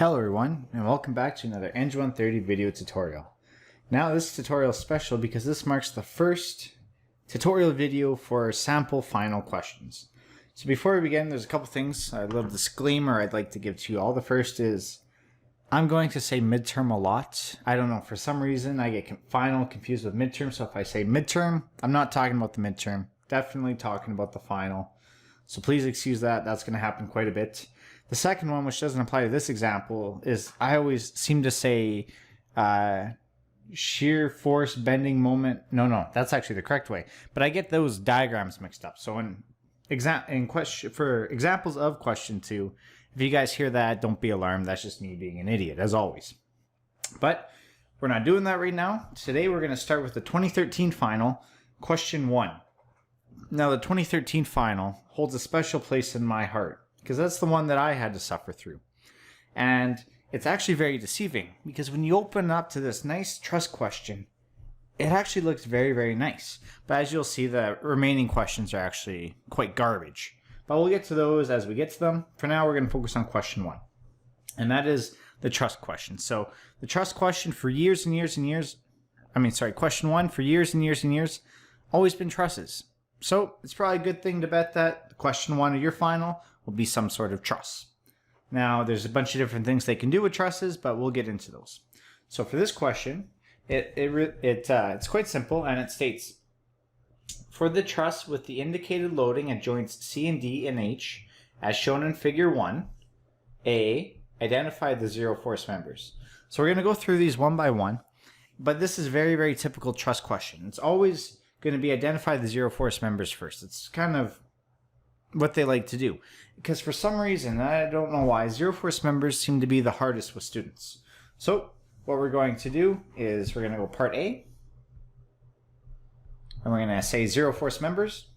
Hello everyone, and welcome back to another Eng 130 video tutorial. Now this tutorial is special because this marks the first tutorial video for sample final questions. So before we begin, there's a couple things, a little disclaimer I'd like to give to you all. The first is, I'm going to say midterm a lot. I don't know, for some reason I get final confused with midterm, so if I say midterm, I'm not talking about the midterm, definitely talking about the final. So please excuse that, that's going to happen quite a bit. The second one, which doesn't apply to this example, is I always seem to say shear force bending moment. No, that's actually the correct way. But I get those diagrams mixed up. So for examples of question 2, if you guys hear that, don't be alarmed. That's just me being an idiot, as always. But we're not doing that right now. Today we're going to start with the 2013 final, question 1. Now the 2013 final holds a special place in my heart, because that's the one that I had to suffer through. And it's actually very deceiving, because when you open up to this nice truss question, it actually looks very, very nice. But as you'll see, the remaining questions are actually quite garbage. But we'll get to those as we get to them. For now, we're going to focus on question 1. And that is the truss question. So the truss question for years and years and years, question 1 for years and years and years, always been trusses. So it's probably a good thing to bet that question 1 of your final will be some sort of truss. Now, there's a bunch of different things they can do with trusses, but we'll get into those. So for this question, it's quite simple, and it states, for the truss with the indicated loading at joints C and D and H, as shown in figure 1, A, identify the zero force members. So we're going to go through these one by one, but this is very, very typical truss question. It's always going to be identify the zero force members first. It's kind of what they like to do, because for some reason, I don't know why, zero force members seem to be the hardest with students. So what we're going to do is we're going to go part A, and we're going to say zero force members.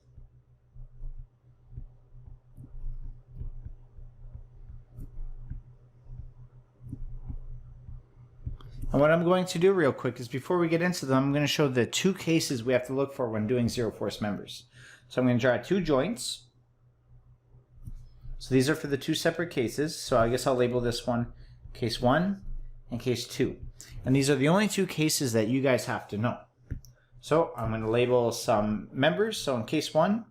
And what I'm going to do real quick is, before we get into them, I'm going to show the 2 cases we have to look for when doing zero force members. So I'm going to draw 2 joints. So these are for the 2 separate cases. So I guess I'll label this one case 1 and case 2. And these are the only 2 cases that you guys have to know. So I'm going to label some members. So in case 1,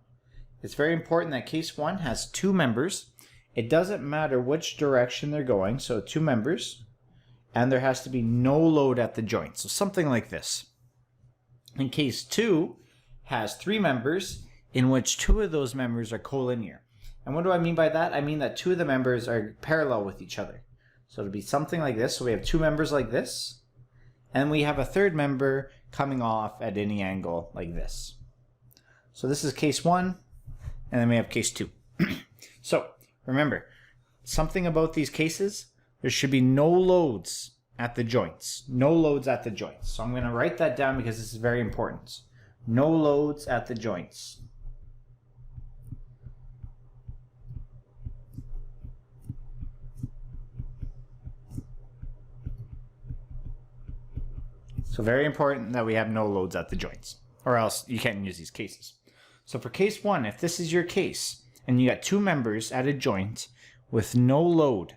it's very important that case 1 has 2 members. It doesn't matter which direction they're going. So 2 members. And there has to be no load at the joint. So something like this. In case 2 has 3 members, in which 2 of those members are collinear. And what do I mean by that? I mean that 2 of the members are parallel with each other. So it'll be something like this. So we have 2 members like this. And we have a 3rd member coming off at any angle like this. So this is case 1. And then we have case 2. So remember, something about these cases, there should be no loads at the joints. No loads at the joints. So I'm going to write that down because this is very important. No loads at the joints. So very important that we have no loads at the joints, or else you can't use these cases. So for case 1, if this is your case, and you got 2 members at a joint with no load,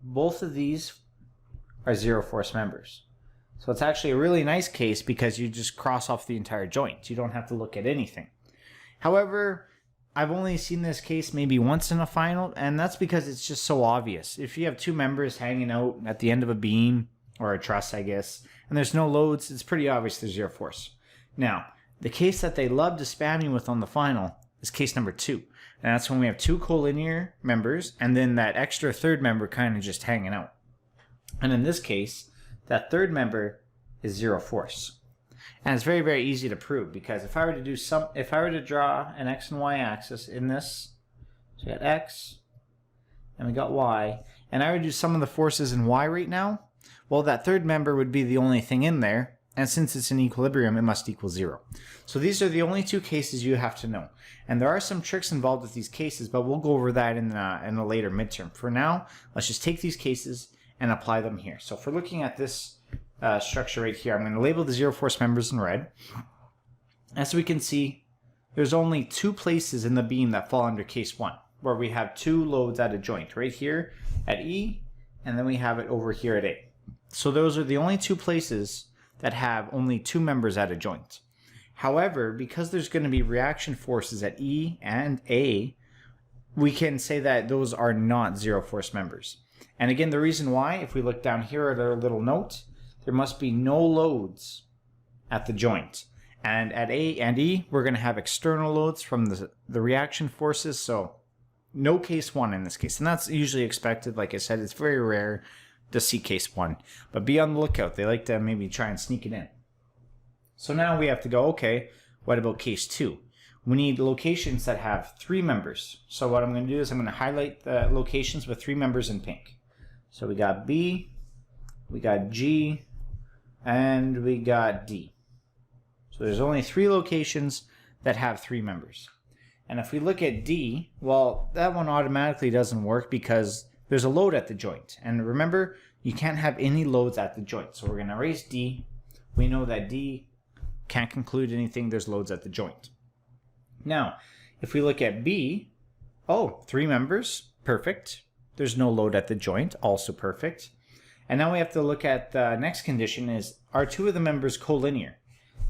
both of these are zero force members. So it's actually a really nice case because you just cross off the entire joint. You don't have to look at anything. However, I've only seen this case maybe once in a final, and that's because it's just so obvious. If you have 2 members hanging out at the end of a beam, or a truss, I guess, and there's no loads, it's pretty obvious there's zero force. Now, the case that they love to spam you with on the final is case number 2. And that's when we have 2 collinear members, and then that extra 3rd member kind of just hanging out. And in this case, that 3rd member is zero force. And it's very, very easy to prove, because if I were to draw an X and Y axis in this, so we got X, and we got Y, and I would do some of the forces in Y right now, well, that 3rd member would be the only thing in there, and since it's in equilibrium, it must equal 0. So these are the only 2 cases you have to know. And there are some tricks involved with these cases, but we'll go over that in a later midterm. For now, let's just take these cases and apply them here. So if we're looking at this structure right here, I'm going to label the zero force members in red. As we can see, there's only 2 places in the beam that fall under case 1, where we have 2 loads at a joint, right here at E and then we have it over here at A. So those are the only two places that have only two members at a joint. However, because there's going to be reaction forces at E and A, we can say that those are not zero force members. And again, the reason why, if we look down here at our little note, there must be no loads at the joint. And at A and E, we're going to have external loads from the reaction forces, so no case 1 in this case. And that's usually expected. Like I said, it's very rare to see case 1. But be on the lookout. They like to maybe try and sneak it in. So now we have to go, okay, what about case 2? We need locations that have 3 members. So what I'm going to do is I'm going to highlight the locations with 3 members in pink. So we got B, we got G, and we got D. So there's only 3 locations that have 3 members. And if we look at D, well, that one automatically doesn't work because there's a load at the joint. And remember, you can't have any loads at the joint. So we're going to erase D. We know that D can't conclude anything. There's loads at the joint. Now, if we look at B, oh, 3 members, perfect. There's no load at the joint, also perfect. And now we have to look at the next condition is, are 2 of the members collinear?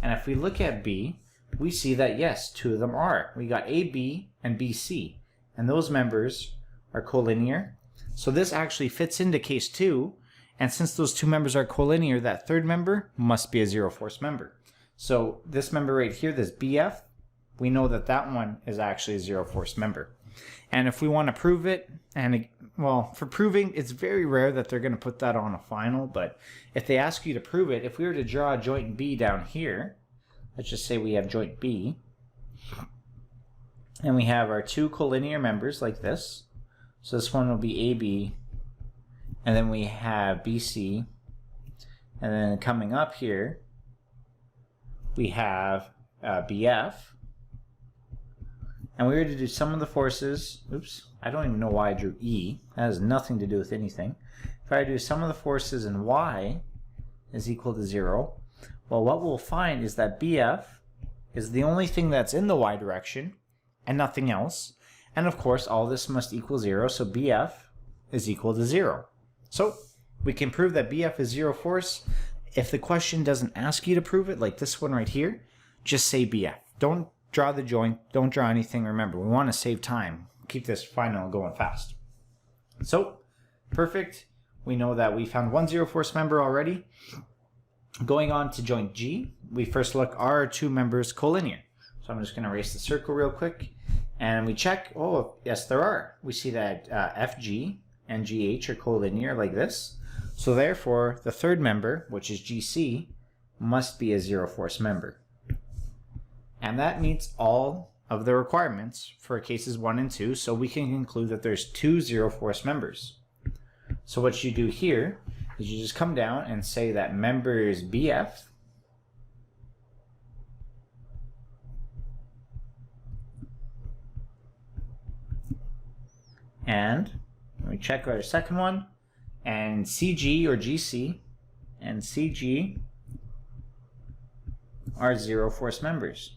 And if we look at B, we see that yes, 2 of them are. We got AB and BC, and those members are collinear. So this actually fits into case 2, and since those 2 members are collinear, that third member must be a zero force member. So this member right here, this BF, we know that that one is actually a zero force member. And if we want to prove it, and well, for proving, it's very rare that they're going to put that on a final, but if they ask you to prove it, if we were to draw a joint B down here, let's just say we have joint B, and we have our 2 collinear members like this. So this one will be AB, and then we have BC, and then coming up here, we have BF, and we were to do sum of the forces. Oops, I don't even know why I drew E. That has nothing to do with anything. If I do sum of the forces and Y is equal to 0, well, what we'll find is that BF is the only thing that's in the Y direction and nothing else. And of course, all this must equal 0, so BF is equal to 0. So we can prove that BF is zero force. If the question doesn't ask you to prove it, like this one right here, just say BF. Don't draw the joint, don't draw anything. Remember, we want to save time. Keep this final going fast. So, perfect. We know that we found one zero force member already. Going on to joint G, we first look, are our 2 members collinear? So I'm just going to erase the circle real quick. And we check, oh, yes, there are. We see that FG and GH are collinear like this. So therefore, the third member, which is GC, must be a zero force member. And that meets all of the requirements for cases 1 and 2, so we can conclude that there's 2 zero force members. So what you do here is you just come down and say that members BF and we check our second one, and CG or GC and CG are zero force members.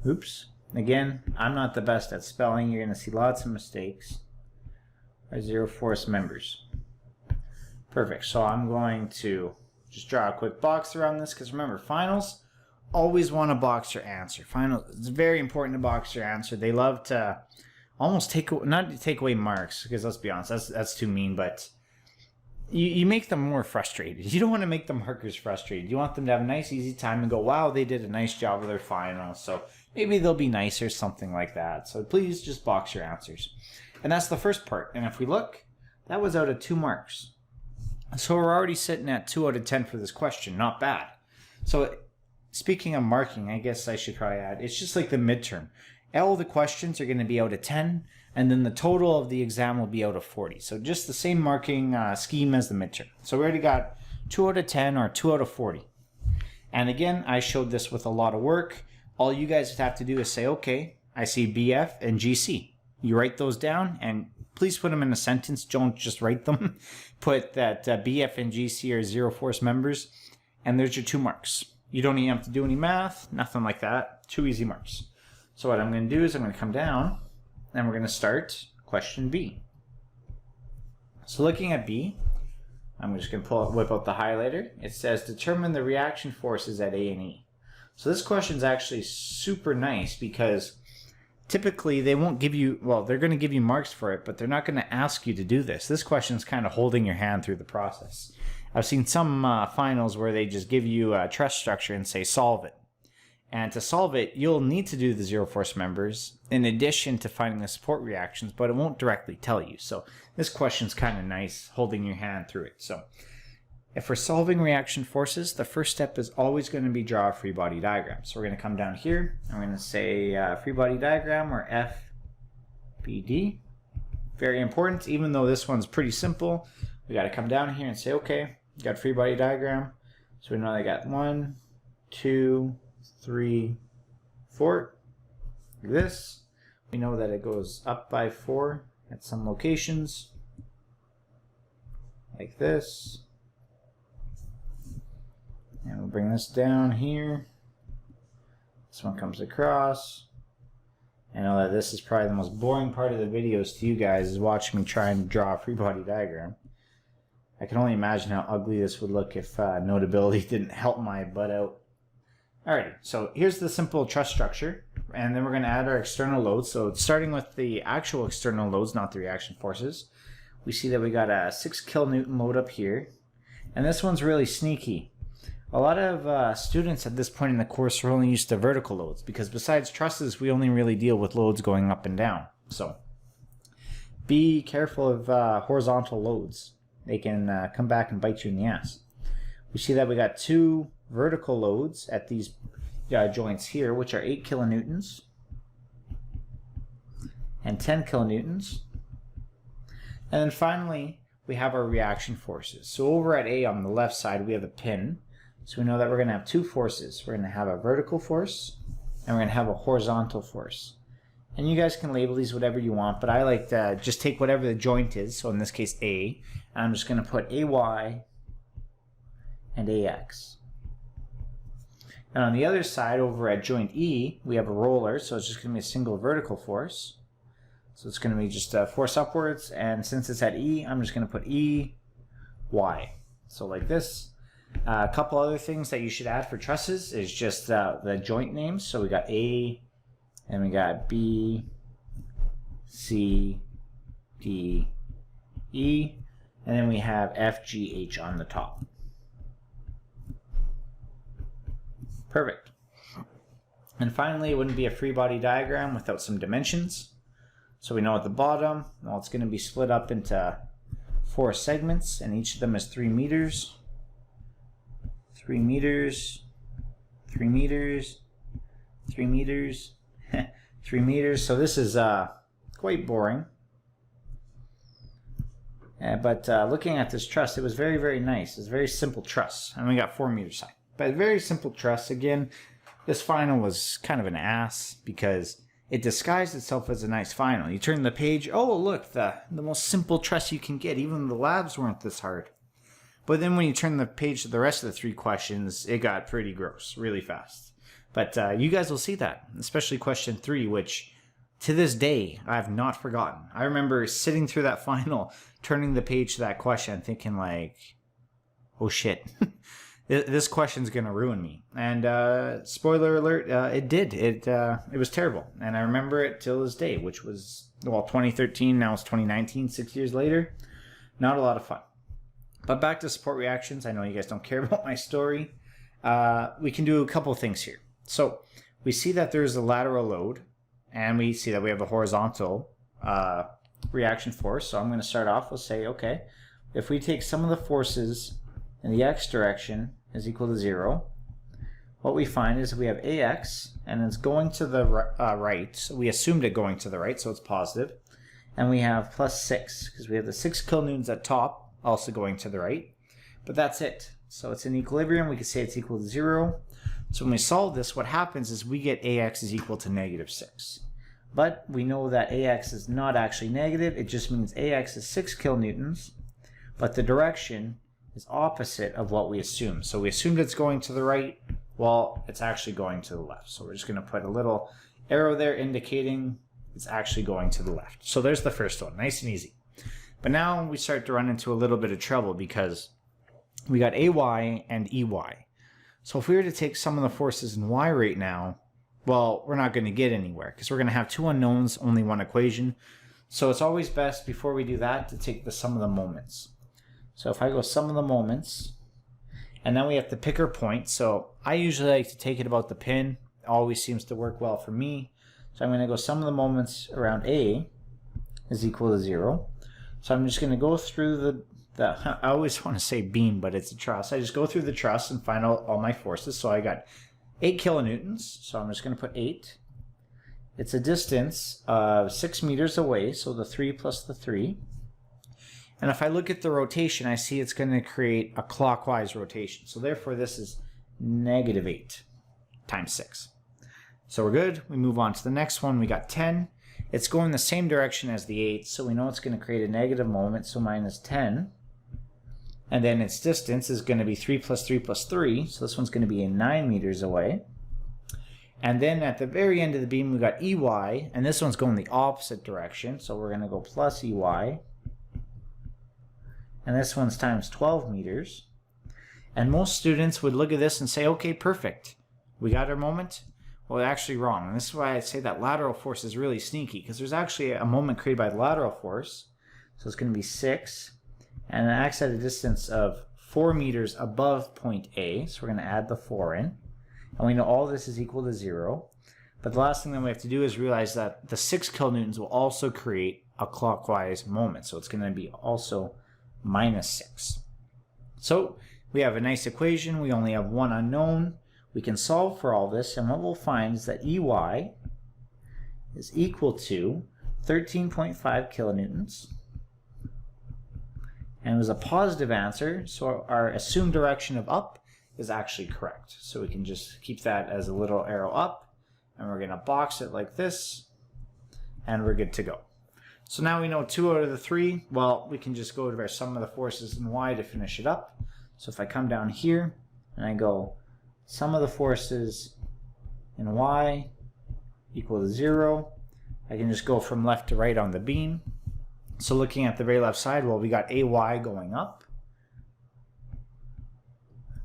Oops. Again, I'm not the best at spelling. You're going to see lots of mistakes. Are zero force members. Perfect. So I'm going to just draw a quick box around this, because remember, finals always want to box your answer. Finals, it's very important to box your answer. They love to almost not take away marks, because let's be honest, that's too mean, but you make them more frustrated. You don't want to make the markers frustrated. You want them to have a nice, easy time and go, wow, they did a nice job of their final, so maybe they'll be nicer, something like that. So please just box your answers. And that's the first part. And if we look, that was out of 2 marks. So we're already sitting at 2 out of 10 for this question. Not bad. So speaking of marking, I guess I should probably add, it's just like the midterm. All the questions are going to be out of 10, and then the total of the exam will be out of 40. So just the same marking scheme as the midterm. So we already got 2 out of 10 or 2 out of 40. And again, I showed this with a lot of work. All you guys have to do is say, okay, I see BF and GC. You write those down, and please put them in a sentence. Don't just write them. Put that BF and GC are zero force members, and there's your 2 marks. You don't even have to do any math, nothing like that. 2 easy marks. So what I'm going to do is I'm going to come down, and we're going to start question B. So looking at B, I'm just going to whip out the highlighter. It says determine the reaction forces at A and E. So this question is actually super nice because typically they won't give you, well, they're going to give you marks for it, but they're not going to ask you to do this. This question is kind of holding your hand through the process. I've seen some finals where they just give you a truss structure and say solve it. And to solve it, you'll need to do the zero force members in addition to finding the support reactions, but it won't directly tell you. So this question's kind of nice, holding your hand through it. So if we're solving reaction forces, the first step is always going to be draw a free body diagram. So we're going to come down here, and we're going to say free body diagram, or FBD. Very important, even though this one's pretty simple. We got to come down here and say, okay, got free body diagram. So we know I got 1, 2, 3, 4, like this. We know that it goes up by 4 at some locations, like this. And we'll bring this down here. This one comes across. I know that this is probably the most boring part of the videos to you guys, is watching me try and draw a free body diagram. I can only imagine how ugly this would look if Notability didn't help my butt out. Alrighty, so here's the simple truss structure, and then we're going to add our external loads. So starting with the actual external loads, not the reaction forces, we see that we got a 6 kilonewton load up here, and this one's really sneaky. A lot of students at this point in the course are only used to vertical loads, because besides trusses, we only really deal with loads going up and down. So be careful of horizontal loads. They can come back and bite you in the ass. We see that we got 2 vertical loads at these joints here, which are 8 kilonewtons and 10 kilonewtons. And then finally, we have our reaction forces. So over at A on the left side, we have a pin. So we know that we're going to have 2 forces. We're going to have a vertical force, and we're going to have a horizontal force. And you guys can label these whatever you want, but I like to just take whatever the joint is, so in this case A, and I'm just going to put AY and AX. And on the other side, over at joint E, we have a roller, so it's just going to be a single vertical force. So it's going to be just a force upwards, and since it's at E, I'm just going to put EY. So like this. A couple other things that you should add for trusses is just the joint names. So we got A, and we got B, C, D, E, and then we have F, G, H on the top. Perfect. And finally, it wouldn't be a free body diagram without some dimensions. So we know at the bottom, well, it's going to be split up into 4 segments, and each of them is 3 meters. 3 meters, 3 meters, 3 meters, 3 meters. So this is quite boring. But looking at this truss, it was very, very nice. It's a very simple truss. And we got 4 meters high. But very simple truss. Again, this final was kind of an ass because it disguised itself as a nice final. You turn the page, oh look, the most simple truss you can get. Even the labs weren't this hard. But then when you turn the page to the rest of the 3 questions, it got pretty gross really fast. But you guys will see that, especially question 3, which to this day I have not forgotten. I remember sitting through that final, turning the page to that question, thinking like, oh shit, this question's gonna ruin me. And spoiler alert, it did. It was terrible, and I remember it till this day, which was, well, 2013. Now it's 2019, 6 years later. Not a lot of fun. But back to support reactions. I know you guys don't care about my story. We can do a couple of things here. So we see that there's a lateral load, and we see that we have a horizontal reaction force. So I'm going to start off with say, okay, if we take some of the forces in the x direction is equal to 0, what we find is we have AX, and it's going to the right. So we assumed it going to the right, so it's positive. And we have plus 6, because we have the 6 kilonewtons at top, also going to the right, but that's it. So it's in equilibrium. We could say it's equal to 0. So when we solve this, what happens is we get AX is equal to -6. But we know that AX is not actually negative. It just means AX is 6 kilonewtons, but the direction is opposite of what we assumed. So we assumed it's going to the right. Well, it's actually going to the left. So we're just going to put a little arrow there indicating it's actually going to the left. So there's the first one, nice and easy. But now we start to run into a little bit of trouble because we got AY and EY. So if we were to take some of the forces in Y right now, well, we're not going to get anywhere because we're going to have two unknowns, only one equation. So it's always best before we do that to take the sum of the moments. So if I go sum of the moments, and then we have to pick our point. So I usually like to take it about the pin. It always seems to work well for me. So I'm going to go sum of the moments around A is equal to 0. So I'm just going to go through I always want to say beam, but it's a truss. I just go through the truss and find out all my forces. So I got 8 kilonewtons. So I'm just going to put 8. It's a distance of 6 meters away. So the 3 plus the 3. And if I look at the rotation, I see it's going to create a clockwise rotation. So therefore, this is negative 8 times 6. So we're good. We move on to the next one. We got 10. It's going the same direction as the 8, so we know it's going to create a negative moment, so minus 10. And then its distance is going to be 3 plus 3 plus 3, so this one's going to be 9 meters away. And then at the very end of the beam, we got EY, and this one's going the opposite direction, so we're going to go plus EY. And this one's times 12 meters. And most students would look at this and say, okay, perfect. We got our moment. Well, actually wrong. And this is why I say that lateral force is really sneaky, because there's actually a moment created by the lateral force. So it's going to be 6. And it acts at a distance of 4 meters above point A. So we're going to add the 4 in. And we know all this is equal to 0. But the last thing that we have to do is realize that the 6 kilonewtons will also create a clockwise moment. So it's going to be also minus 6. So we have a nice equation. We only have one unknown. We can solve for all this, and what we'll find is that EY is equal to 13.5 kilonewtons. And it was a positive answer, so our assumed direction of up is actually correct. So we can just keep that as a little arrow up, and we're going to box it like this, and we're good to go. So now we know 2 out of the 3. Well, we can just go to our sum of the forces in Y to finish it up. So if I come down here and I go sum of the forces in Y equal to 0, I can just go from left to right on the beam. So looking at the very left side, well, we got AY going up.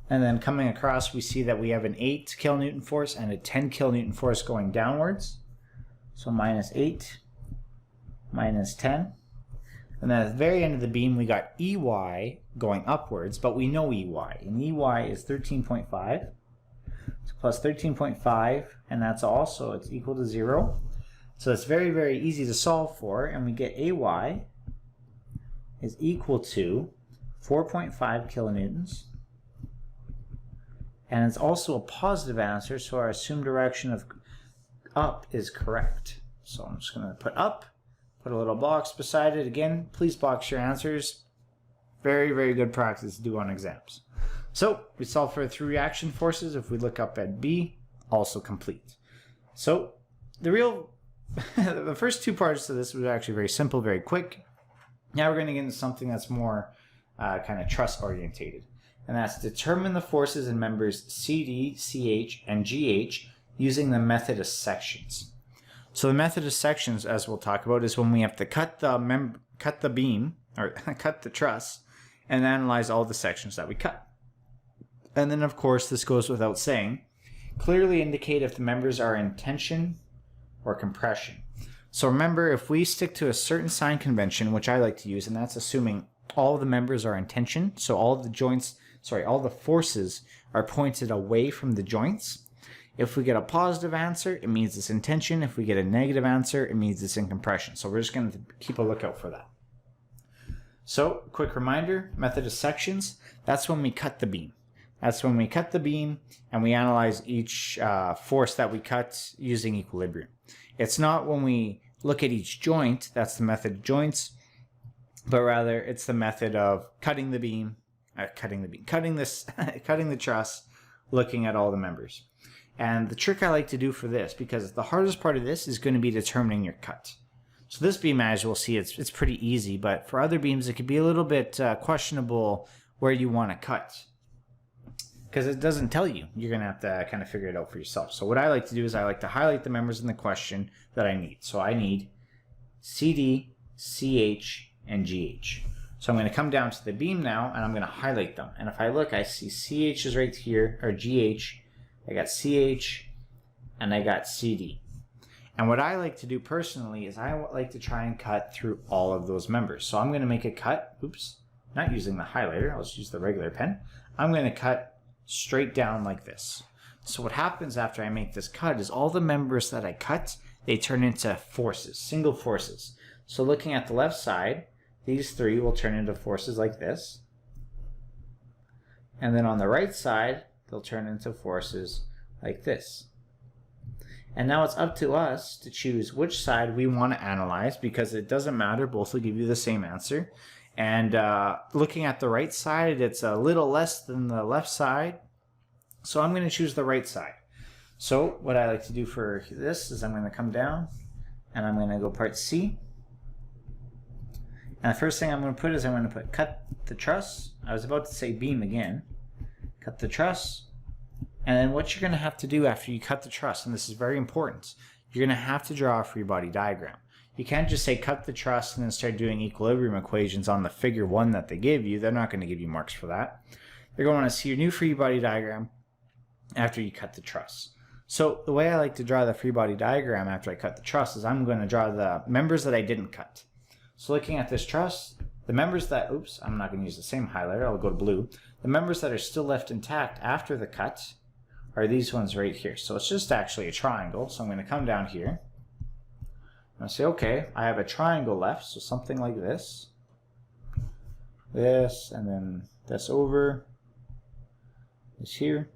And then coming across, we see that we have an 8 kilonewton force and a 10 kilonewton force going downwards. So minus 8. Minus 10. And then at the very end of the beam, we got EY going upwards, but we know EY. And EY is 13.5. So plus 13.5, and that's also, it's equal to 0. So it's very, very easy to solve for, and we get AY is equal to 4.5 kilonewtons. And it's also a positive answer, so our assumed direction of up is correct. So I'm just going to put up. Put a little box beside it. Again, please box your answers. Very, very good practice to do on exams. So we solve for 3 reaction forces. If we look up at B, also complete. So the first 2 parts of this was actually very simple, very quick. Now we're going to get into something that's more kind of truss orientated. And that's determine the forces in members CD, CH, and GH using the method of sections. So the method of sections, as we'll talk about, is when we have to cut the beam, or cut the truss, and analyze all the sections that we cut. And then, of course, this goes without saying, clearly indicate if the members are in tension or compression. So remember, if we stick to a certain sign convention, which I like to use, and that's assuming all of the members are in tension, so all the forces are pointed away from the joints. If we get a positive answer, it means it's in tension. If we get a negative answer, it means it's in compression. So we're just going to keep a lookout for that. So, quick reminder, method of sections, that's when we cut the beam. That's when we cut the beam and we analyze each force that we cut using equilibrium. It's not when we look at each joint, that's the method of joints, but rather it's the method of cutting the beam, cutting the truss, looking at all the members. And the trick I like to do for this, because the hardest part of this is going to be determining your cut. So this beam, as we'll see, it's pretty easy, but for other beams, it could be a little bit questionable where you want to cut. Because it doesn't tell you. You're going to have to kind of figure it out for yourself. So what I like to do is I like to highlight the members in the question that I need. So I need CD, CH, and GH. So I'm going to come down to the beam now, and I'm going to highlight them. And if I look, I see CH is right here, or GH. I got CH, and I got CD. And what I like to do personally is I like to try and cut through all of those members. So I'm going to make a cut. Oops, not using the highlighter. I'll just use the regular pen. I'm going to cut straight down like this. So what happens after I make this cut is all the members that I cut, they turn into forces, single forces. So looking at the left side, these three will turn into forces like this. And then on the right side, they'll turn into forces like this. And now it's up to us to choose which side we want to analyze, because it doesn't matter, both will give you the same answer. And looking at the right side, it's a little less than the left side. So I'm going to choose the right side. So what I like to do for this is I'm going to come down and I'm going to go part C. And the first thing I'm going to put is I'm going to put cut the truss. I was about to say beam again. Cut the truss. And then what you're going to have to do after you cut the truss, and this is very important, you're going to have to draw a free body diagram. You can't just say cut the truss and then start doing equilibrium equations on the figure 1 that they give you. They're not going to give you marks for that. They're going to see your new free body diagram after you cut the truss. So the way I like to draw the free body diagram after I cut the truss is I'm going to draw the members that I didn't cut. So looking at this truss, the members that, oops, I'm not going to use the same highlighter, I'll go to blue. The members that are still left intact after the cut are these ones right here. So it's just actually a triangle. So I'm going to come down here and say, okay, I have a triangle left. So something like this, and then this over, this here.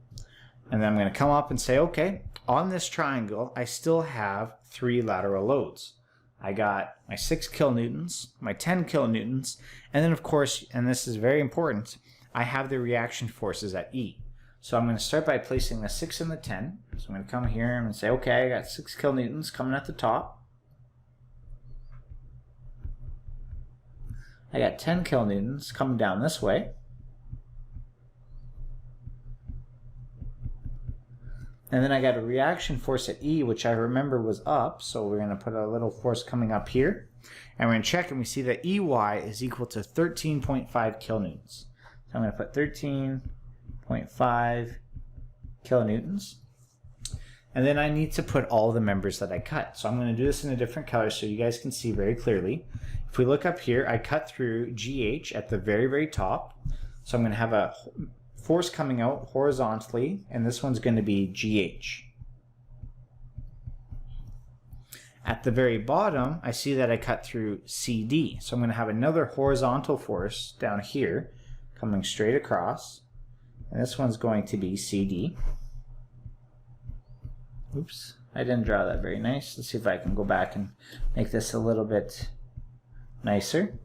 And then I'm going to come up and say, okay, on this triangle, I still have 3 lateral loads. I got my 6 kilonewtons, my 10 kilonewtons, and then of course, and this is very important, I have the reaction forces at E. So I'm going to start by placing the 6 and the 10. So I'm going to come here and say, okay, I got 6 kilonewtons coming at the top. I got 10 kilonewtons coming down this way. And then I got a reaction force at E, which I remember was up. So we're going to put a little force coming up here. And we're going to check, and we see that EY is equal to 13.5 kilonewtons. So I'm going to put 13.5 kilonewtons. And then I need to put all the members that I cut. So I'm going to do this in a different color so you guys can see very clearly. If we look up here, I cut through GH at the very, very top. So I'm going to have a force coming out horizontally, and this one's going to be GH. At the very bottom, I see that I cut through CD. So I'm going to have another horizontal force down here coming straight across. And this one's going to be CD. Oops, I didn't draw that very nice. Let's see if I can go back and make this a little bit nicer.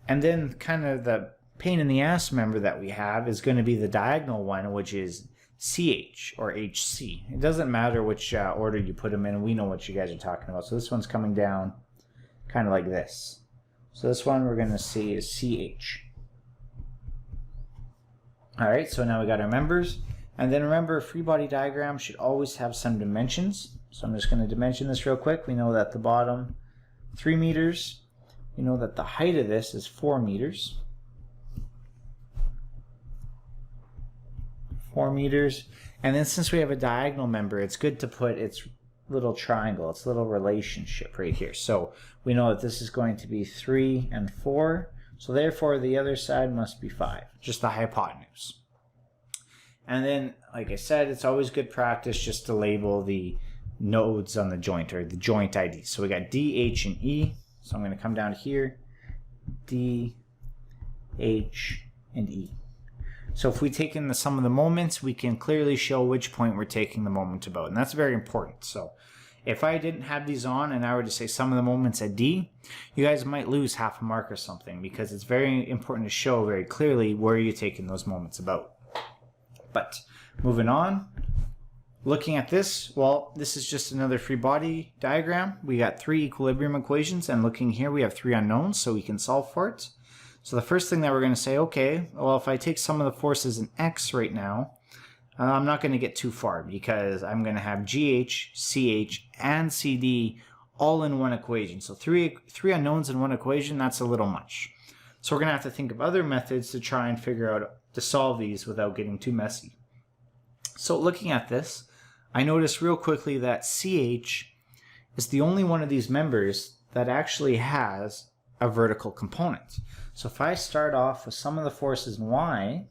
And then kind of the pain in the ass member that we have is going to be the diagonal one, which is CH or HC. It doesn't matter which order you put them in. We know what you guys are talking about. So this one's coming down kind of like this. So this one we're going to see is CH. All right, so now we got our members. And then remember, a free body diagram should always have some dimensions. So I'm just going to dimension this real quick. We know that the bottom 3 meters. We know that the height of this is 4 meters. 4 meters. And then since we have a diagonal member, it's good to put its little triangle, its little relationship right here. So we know that this is going to be 3 and 4. So therefore the other side must be 5, just the hypotenuse. And then, like I said, it's always good practice just to label the nodes on the joint, or the joint ID. So we got D, H, and E. So I'm going to come down here, D, H, and E. So if we take in the sum of the moments, we can clearly show which point we're taking the moment about. And that's very important. So if I didn't have these on and I were to say sum of the moments at D, you guys might lose half a mark or something, because it's very important to show very clearly where you're taking those moments about. But moving on, looking at this, well, this is just another free body diagram. We got 3 equilibrium equations, and looking here, we have 3 unknowns, so we can solve for it. So the first thing that we're going to say, okay, well, if I take some of the forces in X right now, I'm not going to get too far, because I'm going to have GH, CH, and CD all in one equation. So three unknowns in one equation, that's a little much. So we're going to have to think of other methods to try and figure out to solve these without getting too messy. So looking at this, I noticed real quickly that CH is the only one of these members that actually has a vertical component. So if I start off with sum of the forces in Y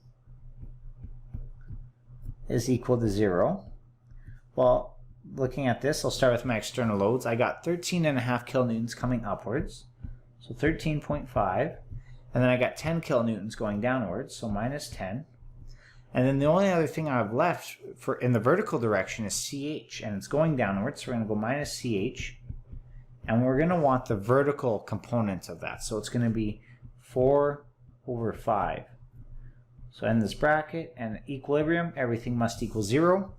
is equal to 0, well, looking at this, I'll start with my external loads. I got 13.5 kilonewtons coming upwards, so 13.5, and then I got 10 kilonewtons going downwards, so minus 10. And then the only other thing I have left for in the vertical direction is CH, and it's going downwards, so we're going to go minus CH, and we're going to want the vertical component of that. So it's going to be 4 over 5. So in this bracket and equilibrium, everything must equal 0.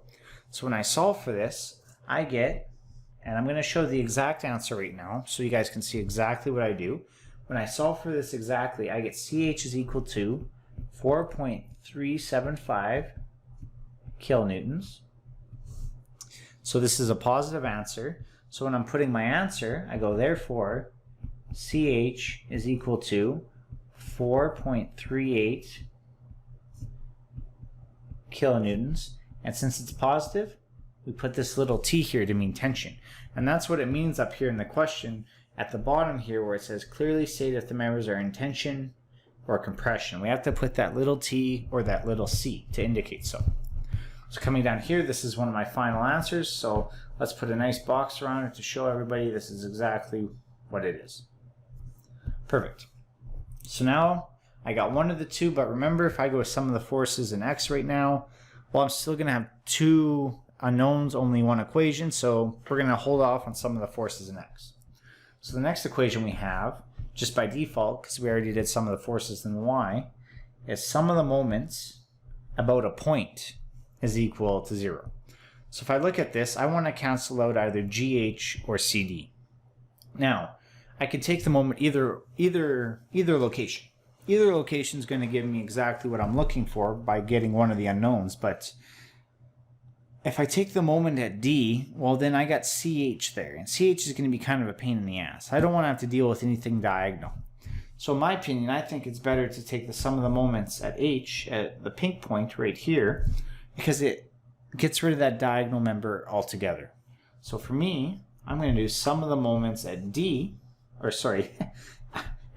So when I solve for this, I get, and I'm going to show the exact answer right now so you guys can see exactly what I do. When I solve for this exactly, I get CH is equal to 4.375 kilonewtons. So this is a positive answer. So when I'm putting my answer, I go therefore CH is equal to 4.38 kilonewtons. And since it's positive, we put this little t here to mean tension. And that's what it means up here in the question at the bottom here where it says clearly state if the members are in tension or compression. We have to put that little t or that little c to indicate so. So coming down here, this is one of my final answers. So let's put a nice box around it to show everybody this is exactly what it is. Perfect. So now I got one of the two, but remember if I go with sum of the forces in X right now, well, I'm still going to have two unknowns, only one equation, so we're going to hold off on sum of the forces in X. So the next equation we have, just by default, because we already did sum of the forces in Y, is sum of the moments about a point is equal to 0. So if I look at this, I want to cancel out either GH or CD. Now, I could take the moment either location. Either location is going to give me exactly what I'm looking for by getting one of the unknowns, but if I take the moment at D, well then I got CH there, and CH is going to be kind of a pain in the ass. I don't want to have to deal with anything diagonal. So in my opinion, I think it's better to take the sum of the moments at H, at the pink point right here, because it gets rid of that diagonal member altogether. So for me, I'm going to do sum of the moments at D, or sorry,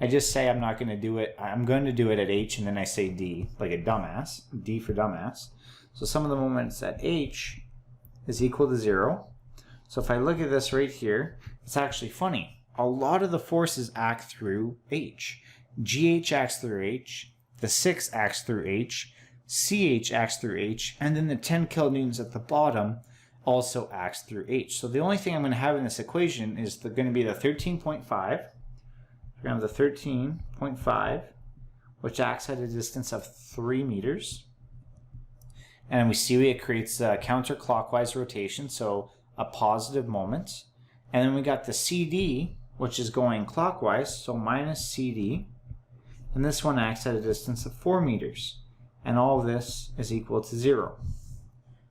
I just say I'm not going to do it. I'm going to do it at H, and then I say D, like a dumbass. D for dumbass. So sum of the moments at H is equal to 0. So if I look at this right here, it's actually funny. A lot of the forces act through H. GH acts through H, the 6 acts through H, CH acts through H, and then the 10 kilonewtons at the bottom also acts through H. So the only thing I'm going to have in this equation is going to be the 13.5. We're going to have the 13.5, which acts at a distance of 3 meters. And we see it creates a counterclockwise rotation, so a positive moment. And then we got the CD, which is going clockwise, so minus CD. And this one acts at a distance of 4 meters. And all of this is equal to 0.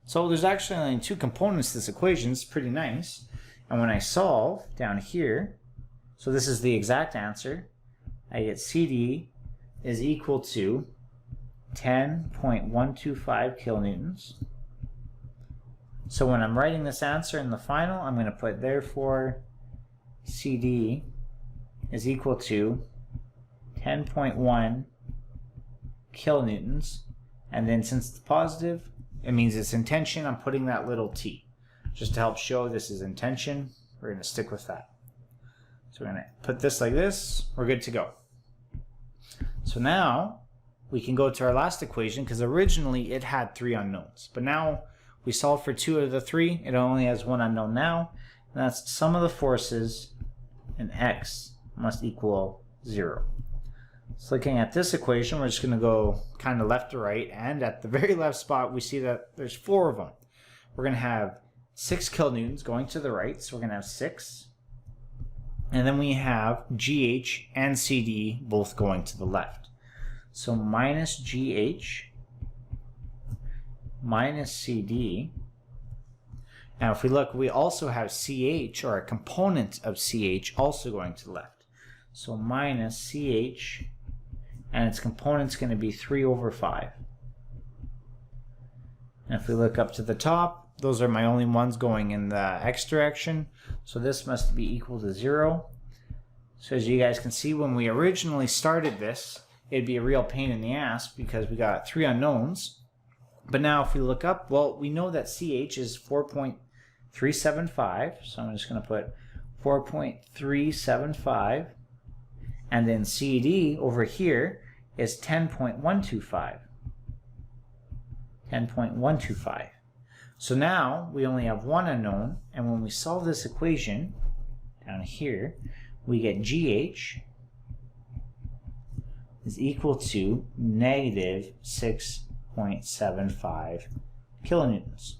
So there's actually only two components to this equation. It's pretty nice. And when I solve down here, so this is the exact answer, I get CD is equal to 10.125 kilonewtons. So when I'm writing this answer in the final, I'm going to put therefore CD is equal to 10.1 kilonewtons, and then since it's positive, it means it's in tension. I'm putting that little t just to help show this is in tension. We're going to stick with that. So we're going to put this like this. We're good to go. So now we can go to our last equation, because originally it had 3 unknowns, but now we solved for 2 of the 3. It only has 1 unknown now, and that's sum of the forces in X must equal 0. So looking at this equation, we're just going to go kind of left to right, and at the very left spot we see that there's 4 of them. We're going to have 6 kilonewtons going to the right, so we're going to have 6. And then we have GH and CD both going to the left. So minus GH minus CD. Now, if we look, we also have CH, or a component of CH, also going to the left. So minus CH, and its component's going to be 3 over 5. And if we look up to the top, those are my only ones going in the X direction. So this must be equal to 0. So as you guys can see, when we originally started this, it'd be a real pain in the ass because we got 3 unknowns. But now if we look up, well, we know that CH is 4.375. So I'm just going to put 4.375. And then CD over here is 10.125. 10.125. So now we only have one unknown, and when we solve this equation down here, we get GH is equal to negative 6.75 kilonewtons.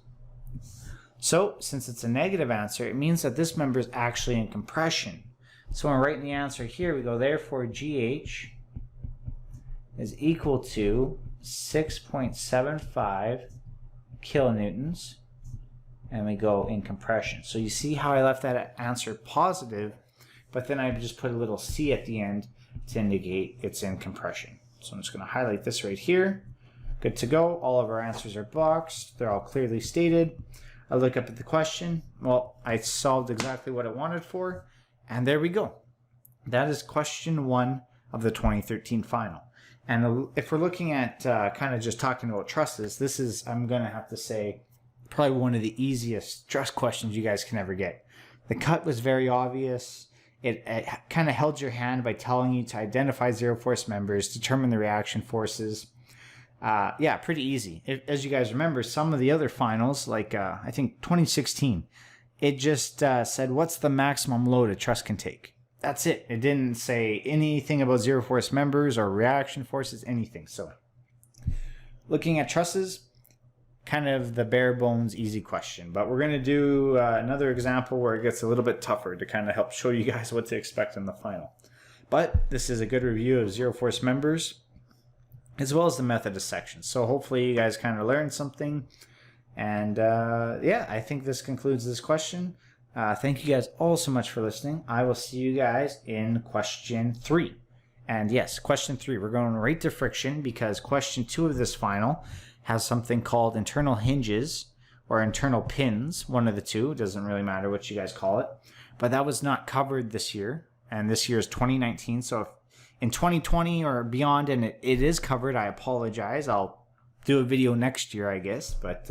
So since it's a negative answer, it means that this member is actually in compression. So when we're writing the answer here, we go, therefore GH is equal to 6.75 kilonewtons, and we go in compression. So you see how I left that answer positive, but then I just put a little C at the end to indicate it's in compression. So I'm just going to highlight this right here. Good to go. All of our answers are boxed. They're all clearly stated. I look up at the question. Well, I solved exactly what I wanted for, and there we go. That is question 1 of the 2013 final. And if we're looking at kind of just talking about trusses, this is, I'm going to have to say, probably one of the easiest truss questions you guys can ever get. The cut was very obvious. It kind of held your hand by telling you to identify zero force members, determine the reaction forces. Yeah, pretty easy. As you guys remember, some of the other finals, like I think 2016, it just said, what's the maximum load a truss can take? That's it. It didn't say anything about zero force members or reaction forces, anything. So looking at trusses, kind of the bare bones easy question. But we're going to do another example where it gets a little bit tougher to kind of help show you guys what to expect in the final. But this is a good review of zero force members as well as the method of sections. So hopefully you guys kind of learned something. And yeah, I think this concludes this question. Thank you guys all so much for listening. I will see you guys in question 3. And yes, question 3, we're going right to friction because question 2 of this final has something called internal hinges or internal pins, one of the two. It doesn't really matter what you guys call it. But that was not covered this year, and this year is 2019. So if in 2020 or beyond and it is covered, I apologize. I'll do a video next year, I guess. But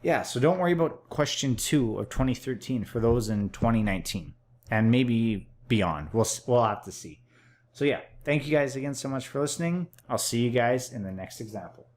yeah, so don't worry about question 2 of 2013 for those in 2019 and maybe beyond. We'll have to see. So yeah, thank you guys again so much for listening. I'll see you guys in the next example.